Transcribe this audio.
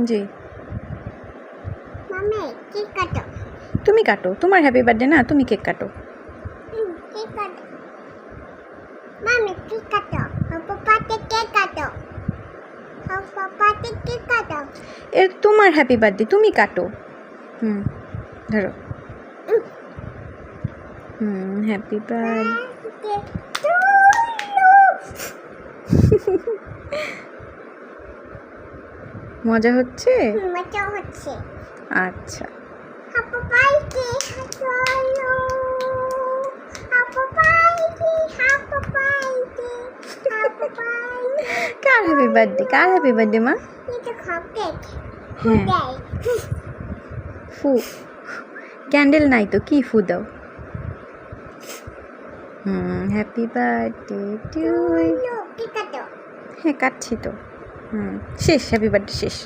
জি। মামি কেক কাটো। তুমি কাটো, তোমার হ্যাপি বার্থডে না, তুমি কেক কাটো। কেক কাটো। মামি কেক কাটো। পাপাতে কেক কাটো। পাপাতে কেক কাটো। তোমার হ্যাপি বার্থডে, তুমি কাটো। ধরো। Happy birthday. মজা হচ্ছে? মজা হচ্ছে। আচ্ছা। আপু পাইছি হাসলো। আপু পাইছি, আপু পাইছি, আপু পাইছি। কার হ্যাপি বার্থডে, কার হ্যাপি বার্থডে মা? এটা কেক। হ্যাঁ। ফু। ক্যান্ডেল নাই তো, কি ফু দাও? Happy birthday to you. Cake কাটো। হ্যাঁ কাটছি তো। শেষ, হ্যাপি বার্থডে শেষ।